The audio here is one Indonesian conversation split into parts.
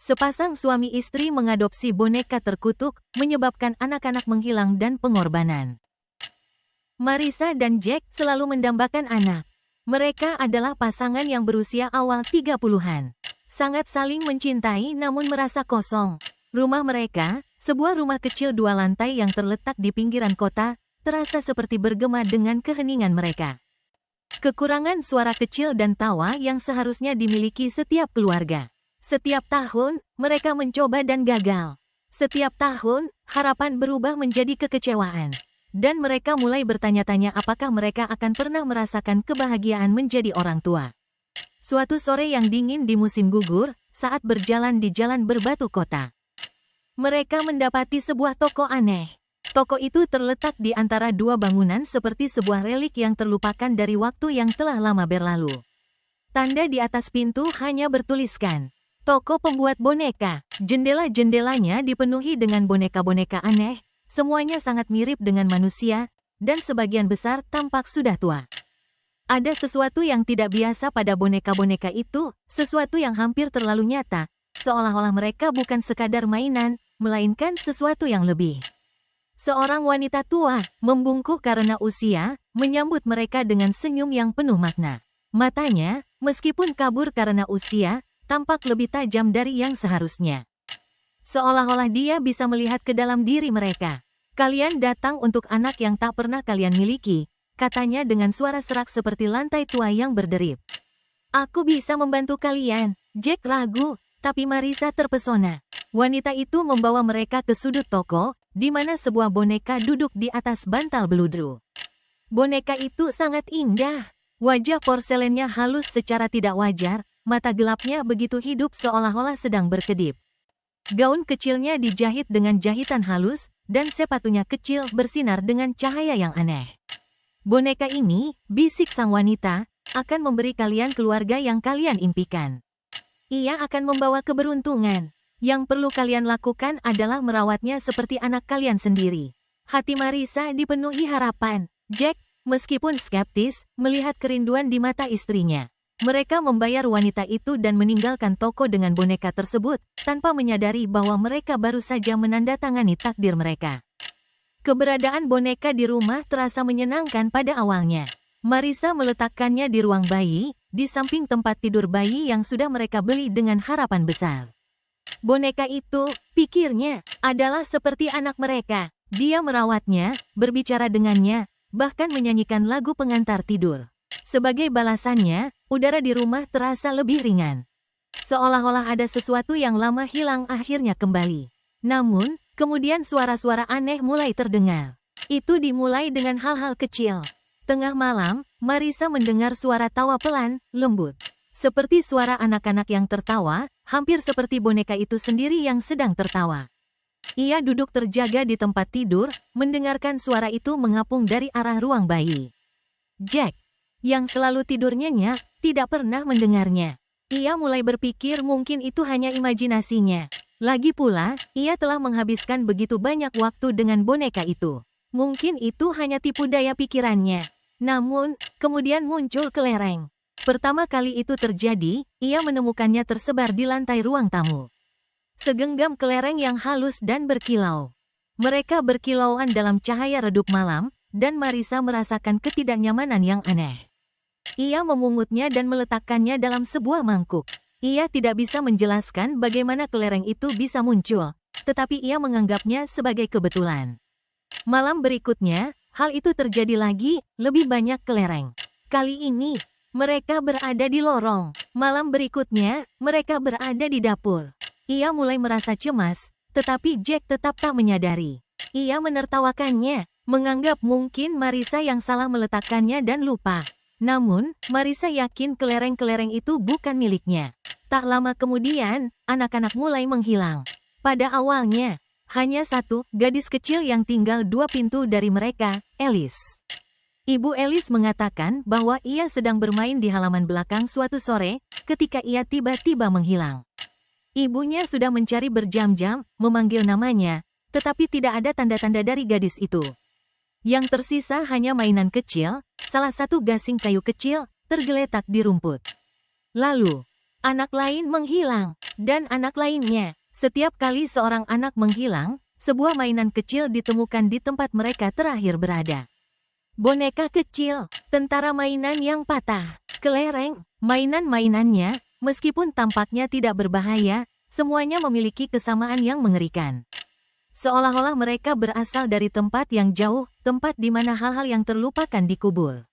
Sepasang suami istri mengadopsi boneka terkutuk, menyebabkan anak-anak menghilang dan pengorbanan. Marissa dan Jack selalu mendambakan anak. Mereka adalah pasangan yang berusia awal 30-an. Sangat saling mencintai namun merasa kosong. Rumah mereka, sebuah rumah kecil 2 lantai yang terletak di pinggiran kota, terasa seperti bergema dengan keheningan mereka. Kekurangan suara kecil dan tawa yang seharusnya dimiliki setiap keluarga. Setiap tahun, mereka mencoba dan gagal. Setiap tahun, harapan berubah menjadi kekecewaan. Dan mereka mulai bertanya-tanya apakah mereka akan pernah merasakan kebahagiaan menjadi orang tua. Suatu sore yang dingin di musim gugur, saat berjalan di jalan berbatu kota, mereka mendapati sebuah toko aneh. Toko itu terletak di antara 2 bangunan seperti sebuah relik yang terlupakan dari waktu yang telah lama berlalu. Tanda di atas pintu hanya bertuliskan, "Toko pembuat boneka." Jendela-jendelanya dipenuhi dengan boneka-boneka aneh, semuanya sangat mirip dengan manusia, dan sebagian besar tampak sudah tua. Ada sesuatu yang tidak biasa pada boneka-boneka itu, sesuatu yang hampir terlalu nyata, seolah-olah mereka bukan sekadar mainan, melainkan sesuatu yang lebih. Seorang wanita tua, membungkuk karena usia, menyambut mereka dengan senyum yang penuh makna. Matanya, meskipun kabur karena usia, tampak lebih tajam dari yang seharusnya. Seolah-olah dia bisa melihat ke dalam diri mereka. "Kalian datang untuk anak yang tak pernah kalian miliki," katanya dengan suara serak seperti lantai tua yang berderit. "Aku bisa membantu kalian." Jack ragu, tapi Marissa terpesona. Wanita itu membawa mereka ke sudut toko, di mana sebuah boneka duduk di atas bantal beludru. Boneka itu sangat indah. Wajah porselennya halus secara tidak wajar, mata gelapnya begitu hidup seolah-olah sedang berkedip. Gaun kecilnya dijahit dengan jahitan halus, dan sepatunya kecil bersinar dengan cahaya yang aneh. "Boneka ini," bisik sang wanita, "akan memberi kalian keluarga yang kalian impikan. Ia akan membawa keberuntungan. Yang perlu kalian lakukan adalah merawatnya seperti anak kalian sendiri." Hati Marissa dipenuhi harapan. Jack, meskipun skeptis, melihat kerinduan di mata istrinya. Mereka membayar wanita itu dan meninggalkan toko dengan boneka tersebut, tanpa menyadari bahwa mereka baru saja menandatangani takdir mereka. Keberadaan boneka di rumah terasa menyenangkan pada awalnya. Marissa meletakkannya di ruang bayi, di samping tempat tidur bayi yang sudah mereka beli dengan harapan besar. Boneka itu, pikirnya, adalah seperti anak mereka. Dia merawatnya, berbicara dengannya, bahkan menyanyikan lagu pengantar tidur. Sebagai balasannya, udara di rumah terasa lebih ringan. Seolah-olah ada sesuatu yang lama hilang akhirnya kembali. Namun, kemudian suara-suara aneh mulai terdengar. Itu dimulai dengan hal-hal kecil. Tengah malam, Marissa mendengar suara tawa pelan, lembut. Seperti suara anak-anak yang tertawa, hampir seperti boneka itu sendiri yang sedang tertawa. Ia duduk terjaga di tempat tidur, mendengarkan suara itu mengapung dari arah ruang bayi. Jack, yang selalu tidur nyenyak, tidak pernah mendengarnya. Ia mulai berpikir mungkin itu hanya imajinasinya. Lagi pula, ia telah menghabiskan begitu banyak waktu dengan boneka itu. Mungkin itu hanya tipu daya pikirannya. Namun, kemudian muncul kelereng. Pertama kali itu terjadi, ia menemukannya tersebar di lantai ruang tamu. Segenggam kelereng yang halus dan berkilau. Mereka berkilauan dalam cahaya redup malam, dan Marissa merasakan ketidaknyamanan yang aneh. Ia memungutnya dan meletakkannya dalam sebuah mangkuk. Ia tidak bisa menjelaskan bagaimana kelereng itu bisa muncul, tetapi ia menganggapnya sebagai kebetulan. Malam berikutnya, hal itu terjadi lagi, lebih banyak kelereng. Kali ini, mereka berada di lorong. Malam berikutnya, mereka berada di dapur. Ia mulai merasa cemas, tetapi Jack tetap tak menyadari. Ia menertawakannya, menganggap mungkin Marissa yang salah meletakkannya dan lupa. Namun, Marissa yakin kelereng-kelereng itu bukan miliknya. Tak lama kemudian, anak-anak mulai menghilang. Pada awalnya, hanya satu gadis kecil yang tinggal 2 pintu dari mereka, Alice. Ibu Alice mengatakan bahwa ia sedang bermain di halaman belakang suatu sore, ketika ia tiba-tiba menghilang. Ibunya sudah mencari berjam-jam, memanggil namanya, tetapi tidak ada tanda-tanda dari gadis itu. Yang tersisa hanya mainan kecil, salah satu gasing kayu kecil, tergeletak di rumput. Lalu, anak lain menghilang, dan anak lainnya. Setiap kali seorang anak menghilang, sebuah mainan kecil ditemukan di tempat mereka terakhir berada. Boneka kecil, tentara mainan yang patah, kelereng, mainan-mainannya, meskipun tampaknya tidak berbahaya, semuanya memiliki kesamaan yang mengerikan. Seolah-olah mereka berasal dari tempat yang jauh, tempat di mana hal-hal yang terlupakan dikubur.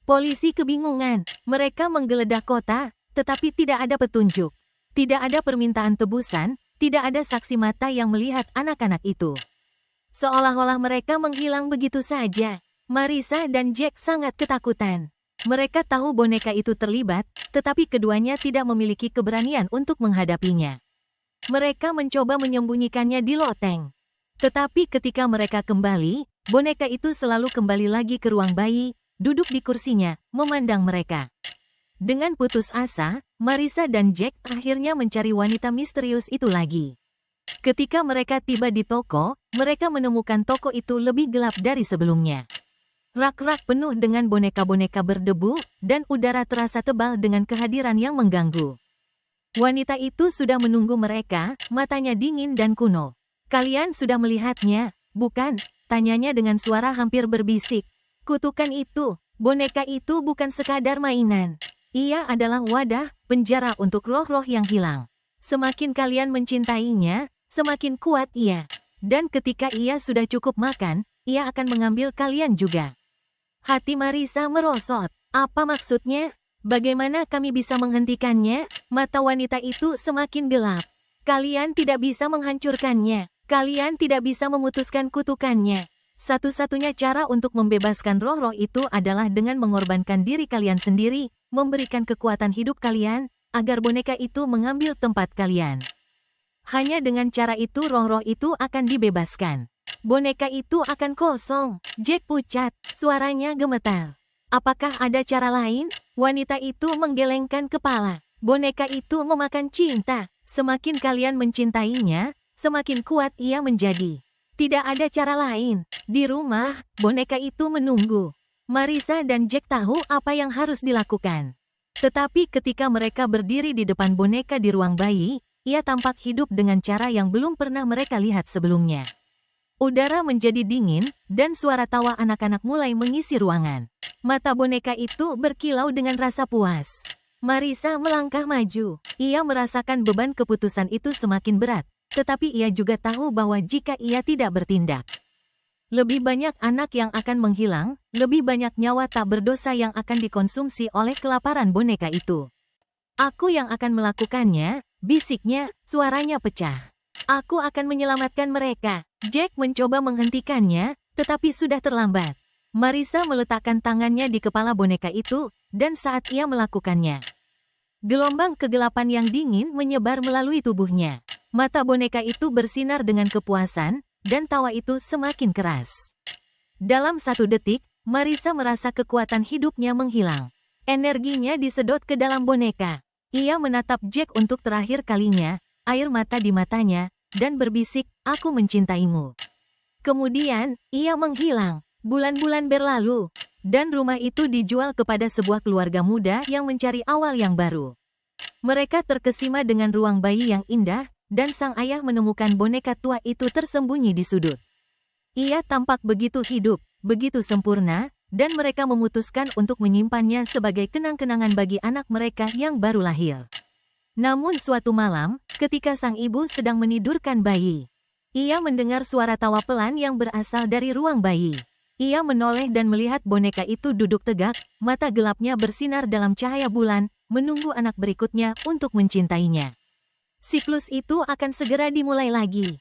Polisi kebingungan, mereka menggeledah kota, tetapi tidak ada petunjuk. Tidak ada permintaan tebusan, tidak ada saksi mata yang melihat anak-anak itu. Seolah-olah mereka menghilang begitu saja. Marissa dan Jack sangat ketakutan. Mereka tahu boneka itu terlibat, tetapi keduanya tidak memiliki keberanian untuk menghadapinya. Mereka mencoba menyembunyikannya di loteng. Tetapi ketika mereka kembali, boneka itu selalu kembali lagi ke ruang bayi, duduk di kursinya, memandang mereka. Dengan putus asa, Marissa dan Jack akhirnya mencari wanita misterius itu lagi. Ketika mereka tiba di toko, mereka menemukan toko itu lebih gelap dari sebelumnya. Rak-rak penuh dengan boneka-boneka berdebu, dan udara terasa tebal dengan kehadiran yang mengganggu. Wanita itu sudah menunggu mereka, matanya dingin dan kuno. "Kalian sudah melihatnya, bukan?" tanyanya dengan suara hampir berbisik. "Kutukan itu, boneka itu bukan sekadar mainan. Ia adalah wadah, penjara untuk roh-roh yang hilang. Semakin kalian mencintainya, semakin kuat ia. Dan ketika ia sudah cukup makan, ia akan mengambil kalian juga." Hati Marissa merosot. Apa maksudnya? Bagaimana kami bisa menghentikannya? Mata wanita itu semakin gelap. Kalian tidak bisa menghancurkannya. Kalian tidak bisa memutuskan kutukannya. Satu-satunya cara untuk membebaskan roh-roh itu adalah dengan mengorbankan diri kalian sendiri, memberikan kekuatan hidup kalian, agar boneka itu mengambil tempat kalian. Hanya dengan cara itu roh-roh itu akan dibebaskan. Boneka itu akan kosong. Jack pucat, suaranya gemetar. Apakah ada cara lain? Wanita itu menggelengkan kepala. Boneka itu memakan cinta. Semakin kalian mencintainya, semakin kuat ia menjadi. Tidak ada cara lain. Di rumah, boneka itu menunggu. Marissa dan Jack tahu apa yang harus dilakukan. Tetapi ketika mereka berdiri di depan boneka di ruang bayi, ia tampak hidup dengan cara yang belum pernah mereka lihat sebelumnya. Udara menjadi dingin, dan suara tawa anak-anak mulai mengisi ruangan. Mata boneka itu berkilau dengan rasa puas. Marissa melangkah maju. Ia merasakan beban keputusan itu semakin berat, tetapi ia juga tahu bahwa jika ia tidak bertindak, lebih banyak anak yang akan menghilang, lebih banyak nyawa tak berdosa yang akan dikonsumsi oleh kelaparan boneka itu. "Aku yang akan melakukannya," bisiknya, suaranya pecah. "Aku akan menyelamatkan mereka." Jack mencoba menghentikannya, tetapi sudah terlambat. Marissa meletakkan tangannya di kepala boneka itu, dan saat ia melakukannya, gelombang kegelapan yang dingin menyebar melalui tubuhnya. Mata boneka itu bersinar dengan kepuasan, dan tawa itu semakin keras. Dalam 1 detik, Marissa merasa kekuatan hidupnya menghilang. Energinya disedot ke dalam boneka. Ia menatap Jack untuk terakhir kalinya, air mata di matanya, dan berbisik, "Aku mencintaimu." Kemudian, ia menghilang. Bulan-bulan berlalu, dan rumah itu dijual kepada sebuah keluarga muda yang mencari awal yang baru. Mereka terkesima dengan ruang bayi yang indah, dan sang ayah menemukan boneka tua itu tersembunyi di sudut. Ia tampak begitu hidup, begitu sempurna, dan mereka memutuskan untuk menyimpannya sebagai kenang-kenangan bagi anak mereka yang baru lahir. Namun suatu malam, ketika sang ibu sedang menidurkan bayi, ia mendengar suara tawa pelan yang berasal dari ruang bayi. Ia menoleh dan melihat boneka itu duduk tegak, mata gelapnya bersinar dalam cahaya bulan, menunggu anak berikutnya untuk mencintainya. Siklus itu akan segera dimulai lagi.